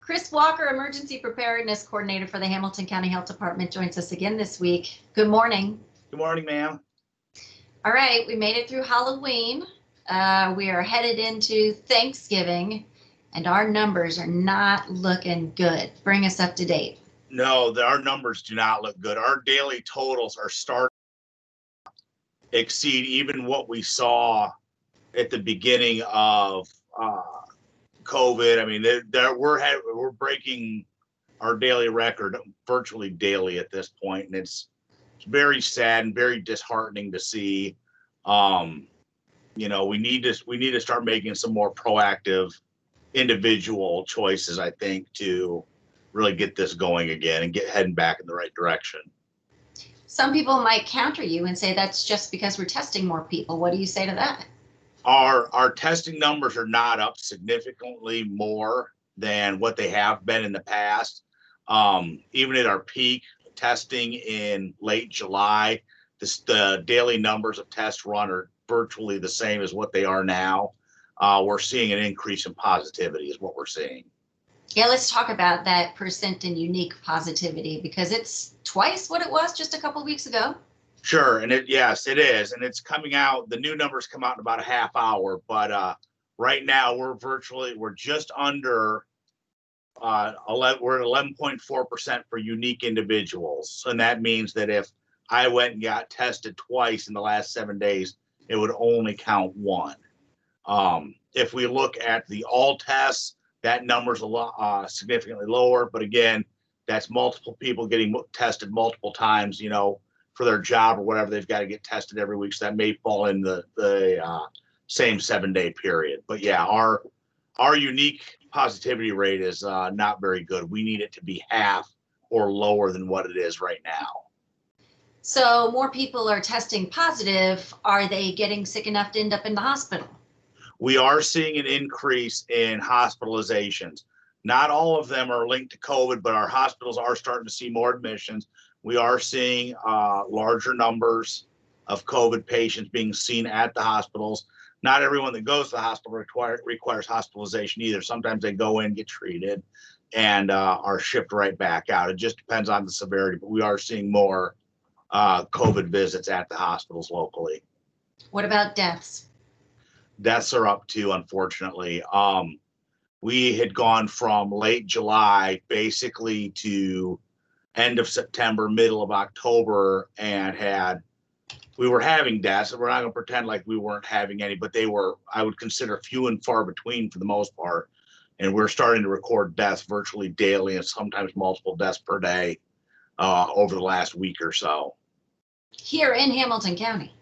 Chris Walker, Emergency Preparedness Coordinator for the Hamilton County Health Department, joins us again this week. Good morning. Good morning, ma'am. All right, we made it through Halloween. We are headed into Thanksgiving, and our numbers are not looking good. Bring us up to date. No, our numbers do not look good. Our daily totals are starting to exceed even what we saw at the beginning of COVID. I mean, we're breaking our daily record virtually daily at this point, and it's very sad and very disheartening to see. We need to start making some more proactive individual choices, I think, to really get this going again and get heading back in the right direction. Some people might counter you and say that's just because we're testing more people. What do you say to that? Our testing numbers are not up significantly more than what they have been in the past. Even at our peak testing in late July, the daily numbers of tests run are virtually the same as what they are now. We're seeing an increase in positivity is what we're seeing. Yeah, let's talk about that percent in unique positivity, because it's twice what it was just a couple of weeks ago. Sure, and yes, it is, and it's coming out. The new numbers come out in about a half hour, but right now we're just under 11. We're at 11.4% for unique individuals, and that means that if I went and got tested twice in the last 7 days, it would only count one. If we look at the all tests, that number's a lot significantly lower, but again, that's multiple people getting tested multiple times, for their job or whatever. They've got to get tested every week, so that may fall in the same 7-day period. But yeah, our unique positivity rate is not very good. We need it to be half or lower than what it is right now. So more people are testing positive. Are they getting sick enough to end up in the hospital? We are seeing an increase in hospitalizations. Not all of them are linked to COVID, but our hospitals are starting to see more admissions. We are seeing larger numbers of COVID patients being seen at the hospitals. Not everyone that goes to the hospital requires hospitalization either. Sometimes they go in, get treated, and are shipped right back out. It just depends on the severity, but we are seeing more COVID visits at the hospitals locally. What about deaths? Deaths are up too, unfortunately. We had gone from late July basically to end of September, middle of October, and we were having deaths. We're not going to pretend like we weren't having any, but they were, I would consider, few and far between for the most part. And we're starting to record deaths virtually daily and sometimes multiple deaths per day over the last week or so. Here in Hamilton County?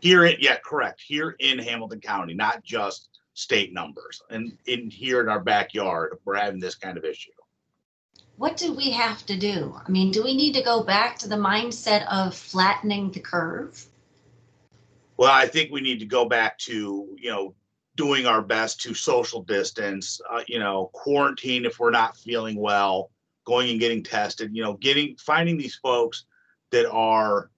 Correct. Here in Hamilton County, not just state numbers. And here in our backyard, we're having this kind of issue. What do we have to do? I mean, do we need to go back to the mindset of flattening the curve? Well, I think we need to go back to, doing our best to social distance, quarantine if we're not feeling well, going and getting tested, finding these folks that are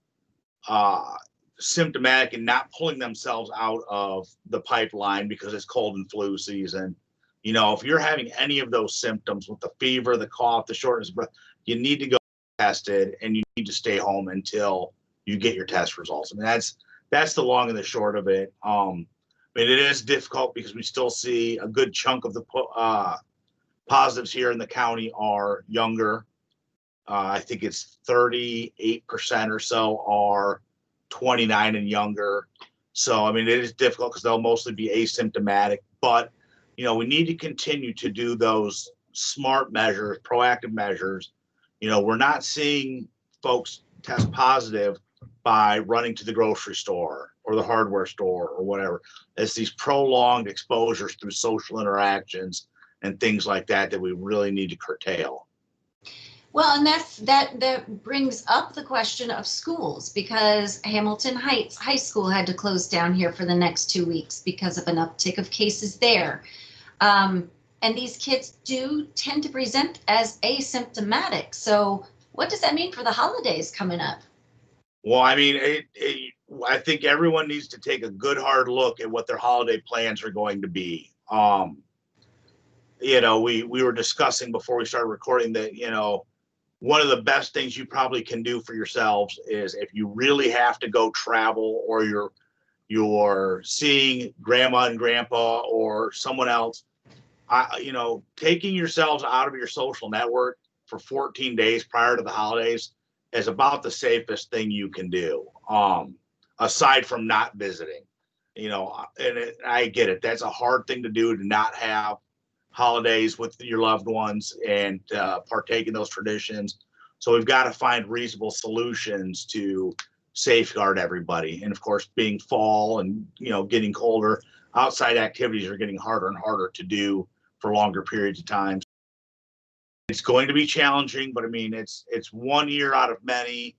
symptomatic and not pulling themselves out of the pipeline because it's cold and flu season. If you're having any of those symptoms with the fever, the cough, the shortness of breath, you need to go tested and you need to stay home until you get your test results. I mean, that's the long and the short of it. But it is difficult because we still see a good chunk of the positives here in the county are younger. I think it's 38% or so are 29 and younger. So, I mean, it is difficult because they'll mostly be asymptomatic, but, we need to continue to do those smart measures, proactive measures. We're not seeing folks test positive by running to the grocery store or the hardware store or whatever. It's these prolonged exposures through social interactions and things like that we really need to curtail. Well, and that brings up the question of schools, because Hamilton Heights High School had to close down here for the next 2 weeks because of an uptick of cases there. And these kids do tend to present as asymptomatic. So what does that mean for the holidays coming up? Well, I mean, I think everyone needs to take a good hard look at what their holiday plans are going to be. we were discussing before we started recording that, one of the best things you probably can do for yourselves is if you really have to go travel, or you're seeing grandma and grandpa or someone else, taking yourselves out of your social network for 14 days prior to the holidays is about the safest thing you can do. Aside from not visiting, I get it. That's a hard thing to do, to not have holidays with your loved ones and partake in those traditions. So we've got to find reasonable solutions to safeguard everybody. And of course, being fall and getting colder, outside activities are getting harder and harder to do for longer periods of time. It's going to be challenging, but I mean, it's 1 year out of many,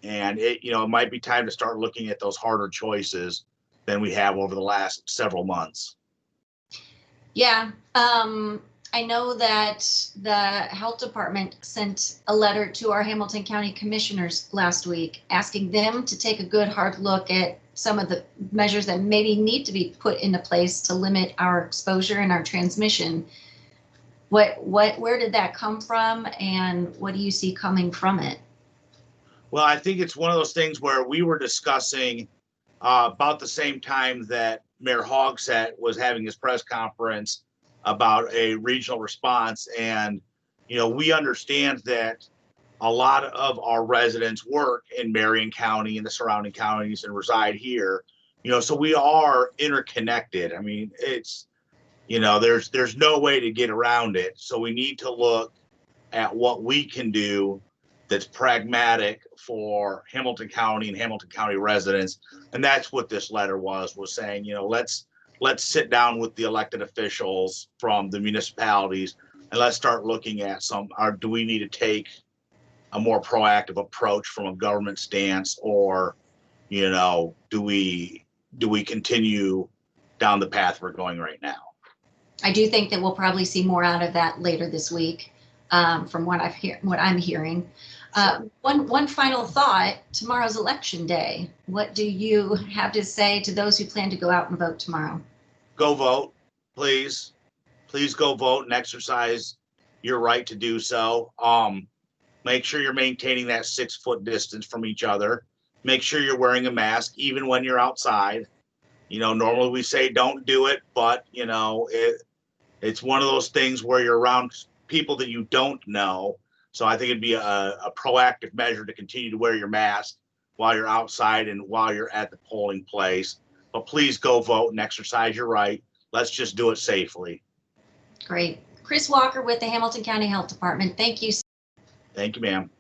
and it might be time to start looking at those harder choices than we have over the last several months. Yeah. I know that the health department sent a letter to our Hamilton County commissioners last week, asking them to take a good hard look at some of the measures that maybe need to be put into place to limit our exposure and our transmission. Where did that come from, and what do you see coming from it? Well, I think it's one of those things where we were discussing about the same time that Mayor Hogsett was having his press conference about a regional response. And, we understand that a lot of our residents work in Marion County and the surrounding counties and reside here, so we are interconnected. I mean, there's no way to get around it. So we need to look at what we can do that's pragmatic for Hamilton County and Hamilton County residents. And that's what this letter was saying, let's sit down with the elected officials from the municipalities, and let's start looking at do we need to take a more proactive approach from a government stance, or, do we continue down the path we're going right now? I do think that we'll probably see more out of that later this week, from what I'm hearing. One final thought: tomorrow's election day. What do you have to say to those who plan to go out and vote tomorrow? Go vote, please. Please go vote and exercise your right to do so. Make sure you're maintaining that 6-foot distance from each other. Make sure you're wearing a mask even when you're outside. Normally we say don't do it, but it's one of those things where you're around people that you don't know. So I think it'd be a proactive measure to continue to wear your mask while you're outside and while you're at the polling place. But please go vote and exercise your right. Let's just do it safely. Great. Chris Walker with the Hamilton County Health Department. Thank you. Thank you, ma'am.